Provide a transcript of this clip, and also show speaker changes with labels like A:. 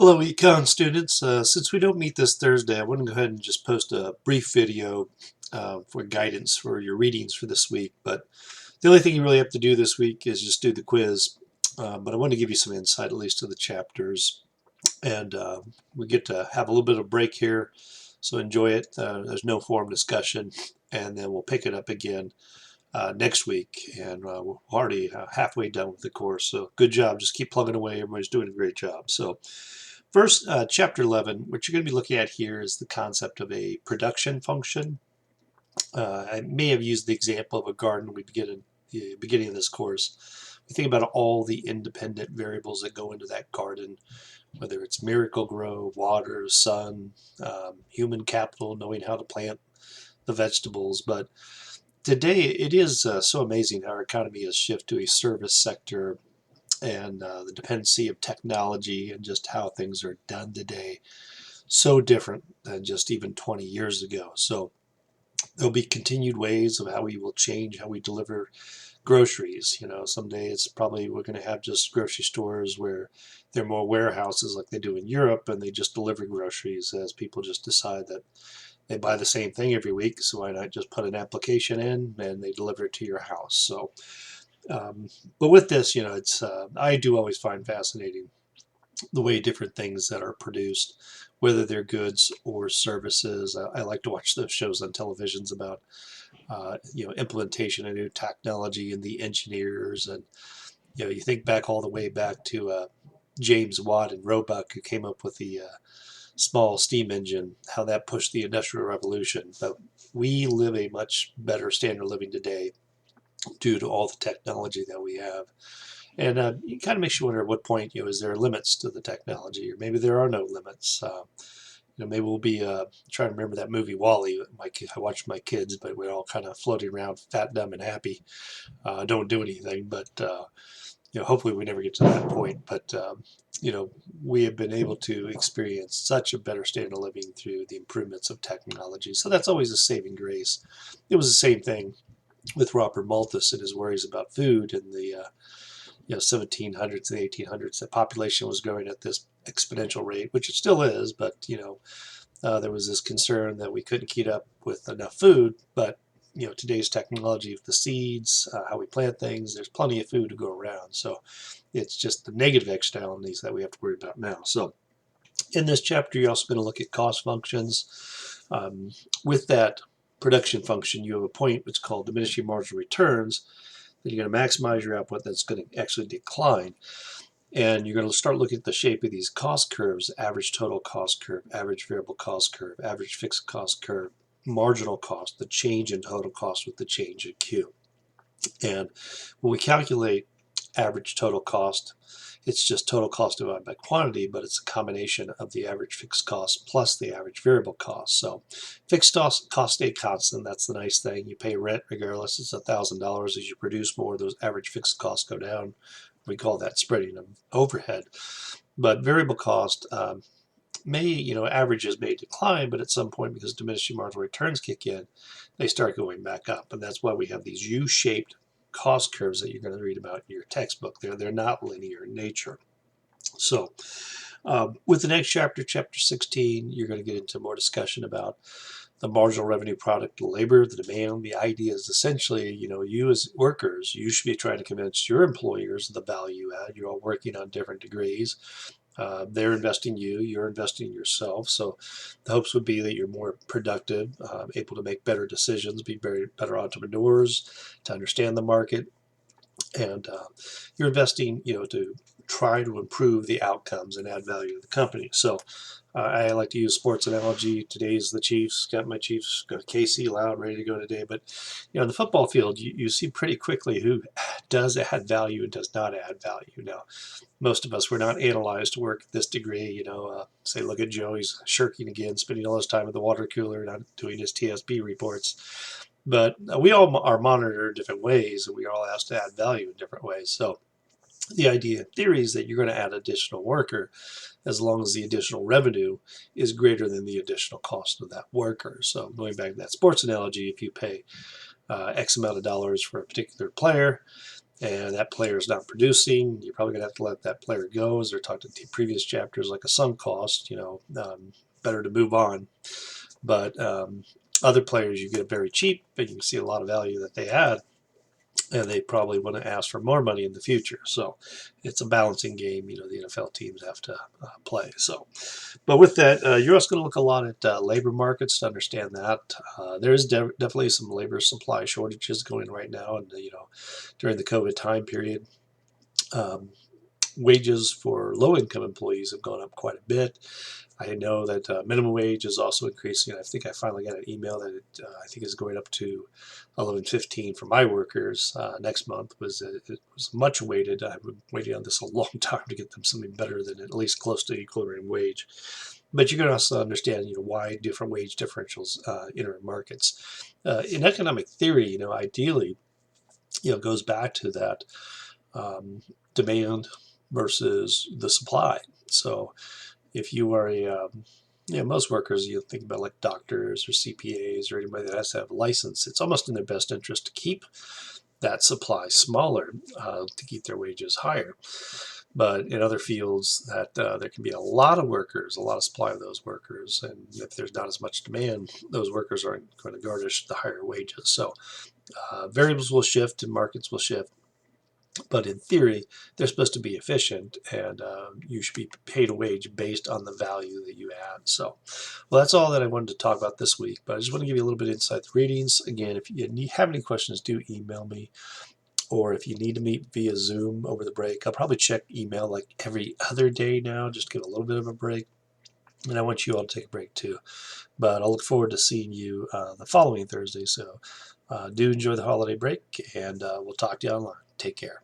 A: Hello, Econ students. Since we don't meet this Thursday, I want to go ahead and just post a brief video for guidance for your readings for this week. But the only thing you really have to do this week is just do the quiz. But I want to give you some insight, at least to the chapters. And we get to have a little bit of break here, so enjoy it. There's no forum discussion, and then we'll pick it up again next week. And we're already halfway done with the course. So good job. Just keep plugging away. Everybody's doing a great job. So first, chapter 11, what you're going to be looking at here is the concept of a production function. I may have used the example of a garden we begin in the beginning of this course. We think about all the independent variables that go into that garden, whether it's Miracle-Gro, water, sun, human capital, knowing how to plant the vegetables. But today it is so amazing how our economy has shifted to a service sector, and the dependency of technology and just how things are done today, so different than just even 20 years ago. So there'll be continued ways of how we will change how we deliver groceries. Someday it's probably we're going to have just grocery stores where there are more warehouses like they do in Europe, and they just deliver groceries as people just decide that they buy the same thing every week, so why not just put an application in and they deliver it to your house. So but with this, it's I do always find fascinating the way different things that are produced, whether they're goods or services. I like to watch those shows on televisions about implementation of new technology and the engineers, and you think back all the way back to James Watt and Roebuck, who came up with the small steam engine, how that pushed the Industrial Revolution. But we live a much better standard of living today due to all the technology that we have. And it kind of makes you wonder at what point, is there limits to the technology, or maybe there are no limits. Maybe we'll be trying to remember that movie Wall-E. I watched my kids, but we're all kind of floating around fat, dumb, and happy. Don't do anything, but hopefully we never get to that point. But we have been able to experience such a better standard of living through the improvements of technology. So that's always a saving grace. It was the same thing with Robert Malthus and his worries about food in the 1700s and 1800s. The population was growing at this exponential rate, which it still is, but there was this concern that we couldn't keep up with enough food. But today's technology with the seeds, how we plant things, there's plenty of food to go around. So it's just the negative externalities that we have to worry about now. So in this chapter, you're also going to look at cost functions. With that production function, you have a point which is called diminishing marginal returns. Then you're going to maximize your output. That's going to actually decline. And you're going to start looking at the shape of these cost curves: average total cost curve, average variable cost curve, average fixed cost curve, marginal cost, the change in total cost with the change in Q. And when we calculate average total cost, it's just total cost divided by quantity, but it's a combination of the average fixed cost plus the average variable cost. So fixed cost stay constant. That's the nice thing. You pay rent regardless. It's $1,000. As you produce more, those average fixed costs go down. We call that spreading of overhead. But variable cost averages may decline, but at some point, because diminishing marginal returns kick in, they start going back up. And that's why we have these U-shaped cost curves that you're going to read about in your textbook. They're not linear in nature. So with the next chapter, chapter 16, you're going to get into more discussion about the marginal revenue product, the labor, the demand. The idea is essentially, you as workers, you should be trying to convince your employers of the value add. You're all working on different degrees. They're investing you, you're investing yourself. So the hopes would be that you're more productive, able to make better decisions, be better entrepreneurs, to understand the market. And you're investing, to try to improve the outcomes and add value to the company. So I like to use sports analogy. Today's the Chiefs. Got my Chiefs, got Casey Loud ready to go today. But in the football field, you see pretty quickly who does add value and does not add value. Now, most of us were not analyzed to work at this degree. Say, look at Joe, he's shirking again, spending all his time at the water cooler, not doing his TSP reports. But we all are monitored in different ways, and we are all asked to add value in different ways. So the idea in theory is that you're going to add additional worker as long as the additional revenue is greater than the additional cost of that worker. So going back to that sports analogy, if you pay X amount of dollars for a particular player, and that player is not producing, you're probably going to have to let that player go, as they're talking to the previous chapters, like a sunk cost, better to move on. But other players you get very cheap, and you can see a lot of value that they had, and they probably want to ask for more money in the future. So it's a balancing game, the NFL teams have to play. So, but with that, you're also going to look a lot at labor markets to understand that. There's definitely some labor supply shortages going on right now, and during the COVID time period. Um, Wages for low-income employees have gone up quite a bit. I know that minimum wage is also increasing. I think I finally got an email that I think is going up to 11.15 for my workers next month. It was much awaited. I've been waiting on this a long time to get them something better than at least close to equilibrium wage. But you're going to also understand, why different wage differentials enter markets. In economic theory, ideally, goes back to that demand versus the supply. So if you are most workers, you think about like doctors or CPAs or anybody that has to have a license, it's almost in their best interest to keep that supply smaller to keep their wages higher. But in other fields, that there can be a lot of workers, a lot of supply of those workers, and if there's not as much demand, those workers aren't going to garnish the higher wages. So variables will shift and markets will shift. But in theory, they're supposed to be efficient, and you should be paid a wage based on the value that you add. So, well, that's all that I wanted to talk about this week. But I just want to give you a little bit of insight to readings. Again, if you have any questions, do email me. Or if you need to meet via Zoom over the break, I'll probably check email like every other day now, just to get a little bit of a break. And I want you all to take a break too. But I'll look forward to seeing you the following Thursday. So do enjoy the holiday break, and we'll talk to you online. Take care.